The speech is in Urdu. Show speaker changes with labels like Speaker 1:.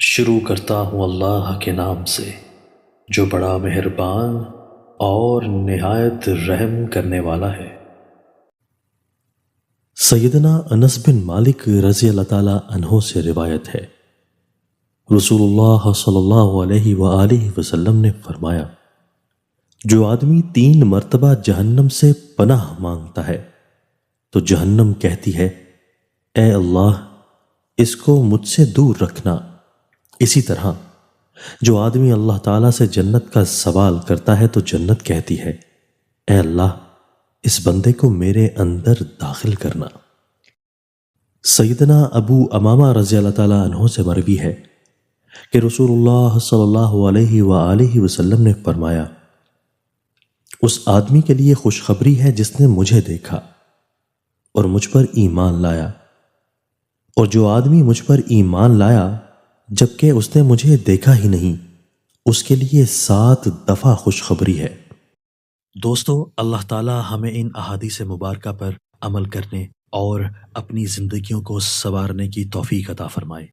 Speaker 1: شروع کرتا ہوں اللہ کے نام سے جو بڑا مہربان اور نہایت رحم کرنے والا ہے۔ سیدنا انس بن مالک رضی اللہ تعالی عنہ سے روایت ہے، رسول اللہ صلی اللہ علیہ وآلہ وسلم نے فرمایا، جو آدمی 3 مرتبہ جہنم سے پناہ مانگتا ہے تو جہنم کہتی ہے، اے اللہ اس کو مجھ سے دور رکھنا۔ اسی طرح جو آدمی اللہ تعالیٰ سے جنت کا سوال کرتا ہے تو جنت کہتی ہے، اے اللہ اس بندے کو میرے اندر داخل کرنا۔ سیدنا ابو امامہ رضی اللہ تعالیٰ عنہ سے مروی ہے کہ رسول اللہ صلی اللہ علیہ وآلہ وسلم نے فرمایا، اس آدمی کے لیے خوشخبری ہے جس نے مجھے دیکھا اور مجھ پر ایمان لایا، اور جو آدمی مجھ پر ایمان لایا جبکہ اس نے مجھے دیکھا ہی نہیں، اس کے لیے 7 دفعہ خوشخبری ہے۔ دوستو، اللہ تعالی ہمیں ان احادیث مبارکہ پر عمل کرنے اور اپنی زندگیوں کو سنوارنے کی توفیق عطا فرمائے۔